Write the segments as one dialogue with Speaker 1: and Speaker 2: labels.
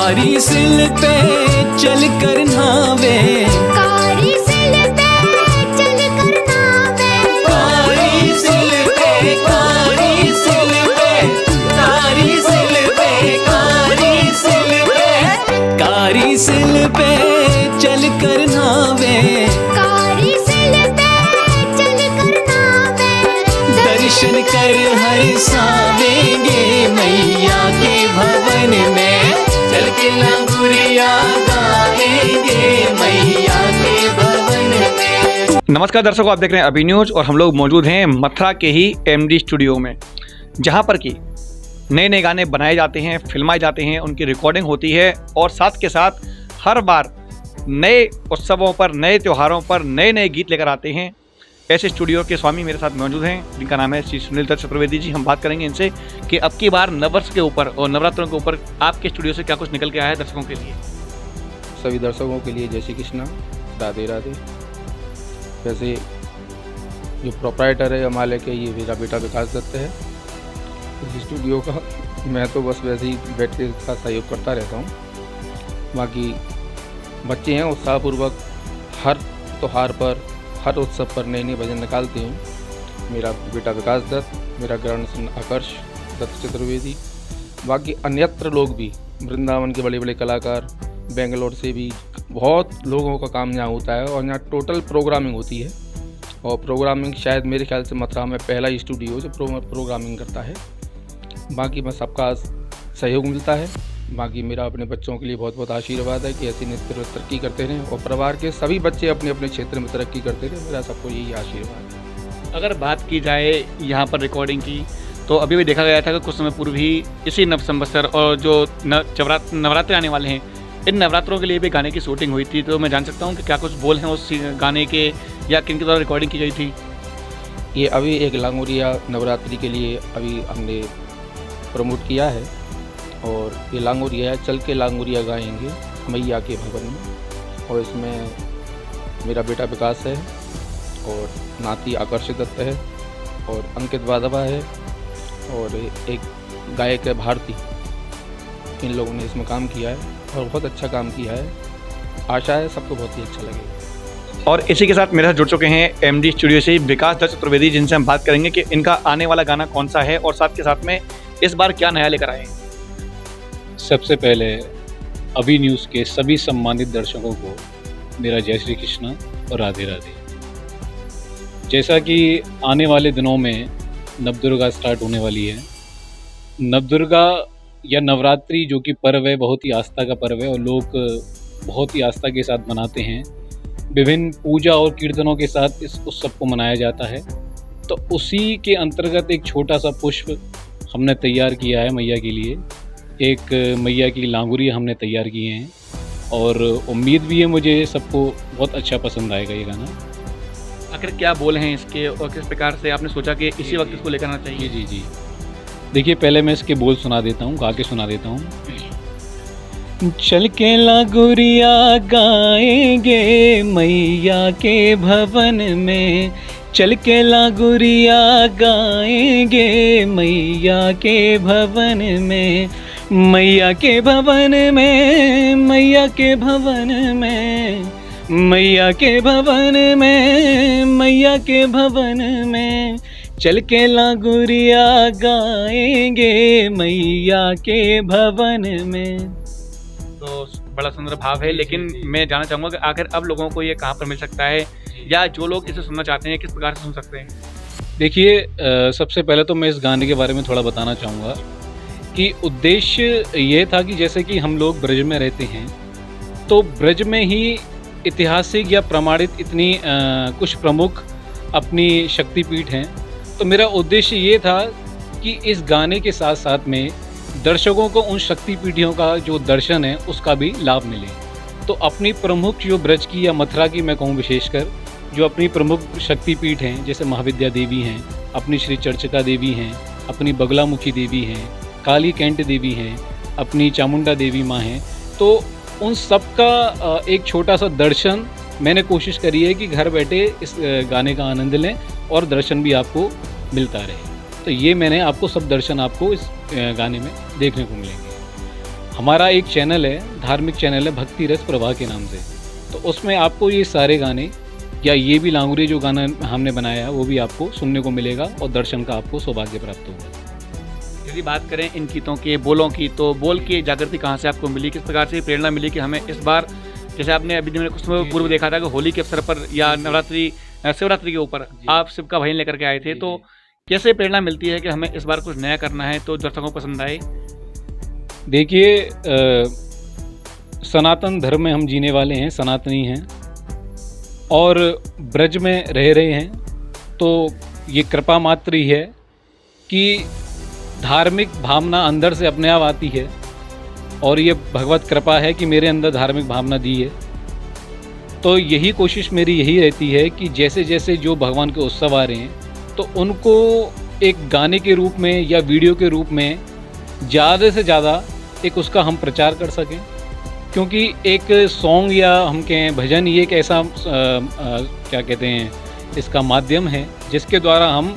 Speaker 1: कारी सिल पे चल कर नावे,
Speaker 2: कारी सिल पे चल कर नावे,
Speaker 1: कारी सिल पे, कारी सिल पे, कारी सिल पे, कारी सिल पे, कारी सिल पे चल कर नावे,
Speaker 2: कारी सिल पे चल कर नावे,
Speaker 1: दर्शन कर हर सावेंगे मैया के भवन में, चल के लांगुरिया गाएंगे मैया के भवन में।
Speaker 3: नमस्कार दर्शकों, आप देख रहे हैं अभी न्यूज और हम लोग मौजूद हैं मथुरा के ही एमडी स्टूडियो में, जहां पर कि नए नए गाने बनाए जाते हैं, फिल्माए जाते हैं, उनकी रिकॉर्डिंग होती है और साथ के साथ हर बार नए उत्सवों पर, नए त्योहारों पर नए नए गीत लेकर आते हैं। ऐसे स्टूडियो के स्वामी मेरे साथ मौजूद हैं, जिनका नाम है श्री सुनील दत्त चतुर्वेदी जी। हम बात करेंगे इनसे कि अब की बार नववर्ष के ऊपर और नवरात्रों के ऊपर आपके स्टूडियो से क्या कुछ निकल के आया है दर्शकों के लिए।
Speaker 4: सभी दर्शकों के लिए जय श्री कृष्णा, राधे राधे। वैसे जो प्रोप्राइटर है हिमालय के, ये मेरा बेटा विकास दत्त है इस स्टूडियो का। मैं तो बस वैसे ही बैठ के साथ सहयोग करता रहता हूँ। बाकी बच्चे हैं उत्साहपूर्वक हर त्यौहार पर, हर उत्सव पर नए नए भजन निकालते हैं। मेरा बेटा विकास दत्त, मेरा ग्रैंडसन आकर्ष दत्त चतुर्वेदी, बाकी अन्यत्र लोग भी, वृंदावन के बड़े बड़े कलाकार, बेंगलोर से भी बहुत लोगों का काम यहाँ होता है और यहाँ टोटल प्रोग्रामिंग होती है। और प्रोग्रामिंग शायद मेरे ख्याल से मथुरा में पहला ही स्टूडियो जो प्रोग्रामिंग करता है। बाकी मैं सबका सहयोग मिलता है। बाकी मेरा अपने बच्चों के लिए बहुत बहुत आशीर्वाद है कि ऐसे नित्य तरक्की करते रहें और परिवार के सभी बच्चे अपने अपने क्षेत्र में तरक्की करते रहें। मेरा सबको यही आशीर्वाद है।
Speaker 3: अगर बात की जाए यहाँ पर रिकॉर्डिंग की, तो अभी भी देखा गया था कि कुछ समय पूर्व ही इसी नव संवत्सर और जो नवरात्रे आने वाले हैं, इन नवरात्रों के लिए भी गाने की शूटिंग हुई थी। तो मैं जान सकता हूँ कि क्या कुछ बोल हैं उस गाने के या किन के द्वारा रिकॉर्डिंग की गई थी।
Speaker 4: ये अभी एक लांगोरिया नवरात्रि के लिए अभी हमने प्रमोट किया है और ये लांगोरिया चल के लांगोरिया गाएंगे मैया के भवन में। और इसमें मेरा बेटा विकास है और नाती आकर्ष दत्त है और अंकित वाधवा है और एक गायक है भारती। इन लोगों ने इसमें काम किया है और बहुत अच्छा काम किया है। आशा है सबको बहुत ही अच्छा लगेगा।
Speaker 3: और इसी के साथ मेरे साथ जुड़ चुके हैं एमडी स्टूडियो से विकास दत्त चतुर्वेदी, जिनसे हम बात करेंगे कि इनका आने वाला गाना कौन सा है और साथ के साथ में इस बार क्या नया लेकर आए हैं।
Speaker 5: सबसे पहले अभी न्यूज़ के सभी सम्मानित दर्शकों को मेरा जय श्री कृष्णा और राधे राधे। जैसा कि आने वाले दिनों में नवदुर्गा स्टार्ट होने वाली है। नवदुर्गा या नवरात्रि जो कि पर्व है, बहुत ही आस्था का पर्व है और लोग बहुत ही आस्था के साथ मनाते हैं। विभिन्न पूजा और कीर्तनों के साथ इस उत्सव को मनाया जाता है। तो उसी के अंतर्गत एक छोटा सा पुष्प हमने तैयार किया है मैया के लिए। एक मैया की लांगुरिया हमने तैयार किए हैं और उम्मीद भी है मुझे सबको बहुत अच्छा पसंद आएगा ये गाना।
Speaker 3: आखिर क्या बोल हैं इसके और किस प्रकार से आपने सोचा कि इसी वक्त इसको लेकर आना चाहिए।
Speaker 5: जी। देखिए, पहले मैं इसके बोल सुना देता हूँ, गा के सुना देता हूँ।
Speaker 1: चल के लांगुरिया गाएंगे मैया के भवन में, चल के लांगुरिया गाएंगे मैया के भवन में, मैया के भवन में, मैया के भवन में, मैया के भवन में, मैया के भवन में, चल के लांगुरिया गाएंगे मैया के भवन में।
Speaker 3: तो बड़ा सुंदर भाव है, लेकिन मैं जानना चाहूँगा कि आखिर अब लोगों को ये कहाँ पर मिल सकता है या जो लोग इसे सुनना चाहते हैं किस प्रकार से सुन सकते हैं।
Speaker 5: देखिए, सबसे पहले तो मैं इस गाने के बारे में थोड़ा बताना चाहूँगा कि उद्देश्य ये था कि जैसे कि हम लोग ब्रज में रहते हैं, तो ब्रज में ही ऐतिहासिक या प्रमाणित इतनी कुछ प्रमुख अपनी शक्तिपीठ हैं। तो मेरा उद्देश्य ये था कि इस गाने के साथ साथ में दर्शकों को उन शक्तिपीठियों का जो दर्शन है उसका भी लाभ मिले। तो अपनी प्रमुख जो ब्रज की या मथुरा की मैं कहूँ विशेषकर, जो अपनी प्रमुख शक्तिपीठ हैं, जैसे महाविद्या देवी हैं, अपनी श्री चर्चिका देवी हैं, अपनी बगलामुखी देवी हैं, काली कैंट देवी हैं, अपनी चामुंडा देवी माँ हैं, तो उन सब का एक छोटा सा दर्शन मैंने कोशिश करी है कि घर बैठे इस गाने का आनंद लें और दर्शन भी आपको मिलता रहे। तो ये मैंने आपको सब दर्शन आपको इस गाने में देखने को मिलेंगे। हमारा एक चैनल है, धार्मिक चैनल है भक्ति रस प्रवाह के नाम से। तो उसमें आपको ये सारे गाने या ये भी लांगुरी जो गाना हमने बनाया है वो भी आपको सुनने को मिलेगा और दर्शन का आपको सौभाग्य प्राप्त होगा।
Speaker 3: यदि बात करें इन गीतों के बोलों की, तो बोल की जागृति कहाँ से आपको मिली, किस प्रकार से प्रेरणा मिली कि हमें इस बार, जैसे आपने अभी मैंने कुछ समय पूर्व देखा था कि होली के अवसर पर या नवरात्रि शिवरात्रि के ऊपर आप शिव का भजन लेकर के आए थे, तो कैसे प्रेरणा मिलती है कि हमें इस बार कुछ नया करना है तो दर्शकों को पसंद आए?
Speaker 5: देखिए, सनातन धर्म में हम जीने वाले हैं, सनातनी हैं और ब्रज में रह रहे हैं, तो ये कृपा मात्र ही है कि धार्मिक भावना अंदर से अपने आप आती है और ये भगवत कृपा है कि मेरे अंदर धार्मिक भावना दी है। तो यही कोशिश मेरी यही रहती है कि जैसे जैसे जो भगवान के उत्सव आ रहे हैं तो उनको एक गाने के रूप में या वीडियो के रूप में ज़्यादा से ज़्यादा एक उसका हम प्रचार कर सकें, क्योंकि एक सॉन्ग या हम कहें भजन ये एक ऐसा क्या कहते हैं इसका माध्यम है जिसके द्वारा हम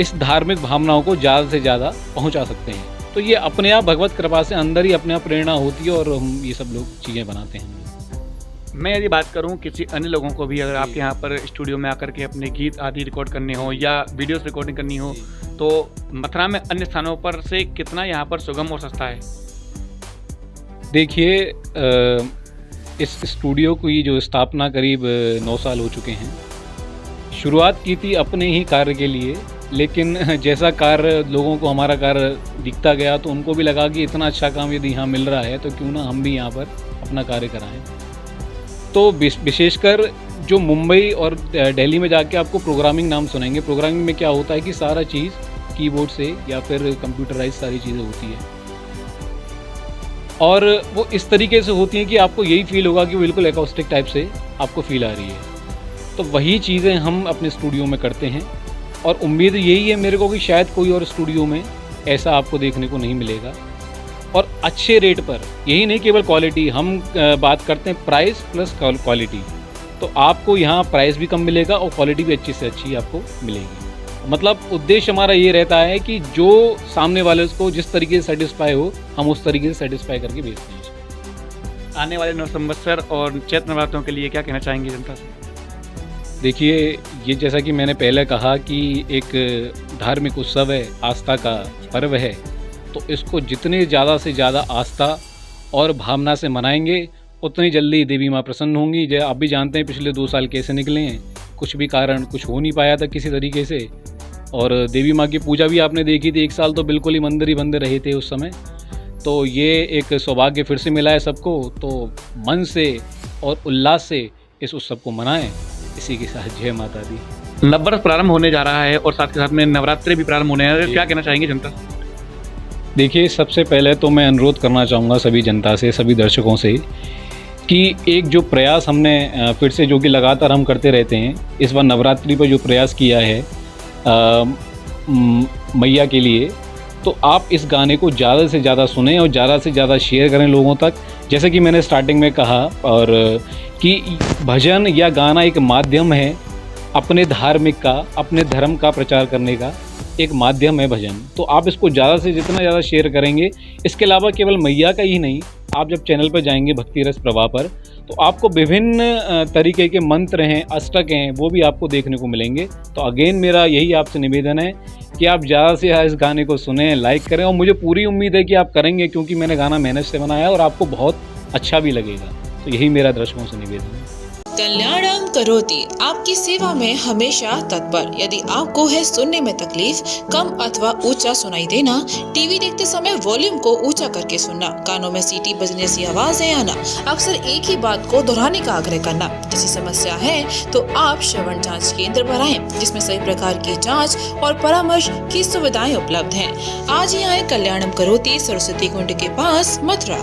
Speaker 5: इस धार्मिक भावनाओं को ज़्यादा से ज़्यादा पहुंचा सकते हैं। तो ये अपने आप भगवत कृपा से अंदर ही अपने आप प्रेरणा होती है और हम ये सब लोग चीज़ें बनाते हैं।
Speaker 3: मैं यदि बात करूं किसी अन्य लोगों को भी, अगर आपके यहाँ पर स्टूडियो में आकर के अपने गीत आदि रिकॉर्ड करने हो या वीडियोस रिकॉर्डिंग करनी हो, तो मथुरा में अन्य स्थानों पर से कितना यहाँ पर सुगम और सस्ता है?
Speaker 5: देखिए, इस स्टूडियो की जो स्थापना करीब 9 साल हो चुके हैं। शुरुआत की थी अपने ही कार्य के लिए, लेकिन जैसा कार्य लोगों को हमारा कार्य दिखता गया तो उनको भी लगा कि इतना अच्छा काम यदि यहाँ मिल रहा है तो क्यों ना हम भी यहाँ पर अपना कार्य कराएं। तो विशेषकर जो मुंबई और दिल्ली में जाके आपको प्रोग्रामिंग नाम सुनेंगे। प्रोग्रामिंग में क्या होता है कि सारा चीज़ कीबोर्ड से या फिर कंप्यूटराइज सारी चीज़ें होती है और वो इस तरीके से होती हैं कि आपको यही फील होगा कि बिल्कुल एकॉस्टिक टाइप से आपको फील आ रही है। तो वही चीज़ें हम अपने स्टूडियो में करते हैं और उम्मीद यही है मेरे को कि शायद कोई और स्टूडियो में ऐसा आपको देखने को नहीं मिलेगा और अच्छे रेट पर। यही नहीं केवल क्वालिटी, हम बात करते हैं प्राइस प्लस क्वालिटी। तो आपको यहाँ प्राइस भी कम मिलेगा और क्वालिटी भी अच्छी से अच्छी आपको मिलेगी। मतलब उद्देश्य हमारा ये रहता है कि जो सामने वाले को जिस तरीके से सेटिस्फाई हो हम उस तरीके से सेटिस्फाई करके भेजते हैं।
Speaker 3: आने वाले नव संवत्सर और चैत्र नवरात्रों के लिए क्या कहना चाहेंगे जनता से?
Speaker 5: देखिए, ये जैसा कि मैंने पहले कहा कि एक धार्मिक उत्सव है, आस्था का पर्व है, तो इसको जितने ज़्यादा से ज़्यादा आस्था और भावना से मनाएंगे उतनी जल्दी देवी माँ प्रसन्न होंगी। जैसे आप भी जानते हैं पिछले 2 साल कैसे निकले हैं, कुछ भी कारण कुछ हो नहीं पाया था किसी तरीके से, और देवी माँ की पूजा भी आपने देखी थी। 1 साल तो बिल्कुल ही मंदिर ही बंद रहे थे उस समय। तो ये एक सौभाग्य फिर से मिला है सबको, तो मन से और उल्लास से इस उत्सव को मनाएं। इसी के साथ जय माता दी।
Speaker 3: नववर्ष प्रारंभ होने जा रहा है और साथ के साथ में नवरात्रि भी प्रारंभ होने हैं, क्या कहना चाहेंगे जनता?
Speaker 5: देखिए, सबसे पहले तो मैं अनुरोध करना चाहूँगा सभी जनता से, सभी दर्शकों से कि एक जो प्रयास हमने फिर से जो कि लगातार हम करते रहते हैं, इस बार नवरात्रि पर जो प्रयास किया है मैया के लिए, तो आप इस गाने को ज़्यादा से ज़्यादा सुनें और ज़्यादा से ज़्यादा शेयर करें लोगों तक। जैसे कि मैंने स्टार्टिंग में कहा और कि भजन या गाना एक माध्यम है अपने धार्मिक का, अपने धर्म का प्रचार करने का एक माध्यम है भजन। तो आप इसको ज़्यादा से जितना ज़्यादा शेयर करेंगे, इसके अलावा केवल मैया का ही नहीं, आप जब चैनल पर जाएंगे भक्ति रस प्रवाह पर, तो आपको विभिन्न तरीके के मंत्र हैं, अष्टक हैं, वो भी आपको देखने को मिलेंगे। तो अगेन मेरा यही आपसे निवेदन है कि आप ज़्यादा से ज़्यादा इस गाने को सुनें, लाइक करें, और मुझे पूरी उम्मीद है कि आप करेंगे, क्योंकि मैंने गाना मेहनत से बनाया है और आपको बहुत अच्छा भी लगेगा। तो यही मेरा दर्शकों से निवेदन है।
Speaker 6: कल्याणम करोति आपकी सेवा में हमेशा तत्पर। यदि आपको है सुनने में तकलीफ, कम अथवा ऊंचा सुनाई देना, टीवी देखते समय वॉल्यूम को ऊंचा करके सुनना, कानों में सीटी बजने सी आवाजें आना, अक्सर एक ही बात को दोहराने का आग्रह करना, जैसी समस्या है तो आप श्रवण जांच केंद्र पर आएं, जिसमें सभी प्रकार की जांच और परामर्श की सुविधाएं उपलब्ध हैं। आज ही आए कल्याणम करोति सरस्वती कुंड के पास, मथुरा।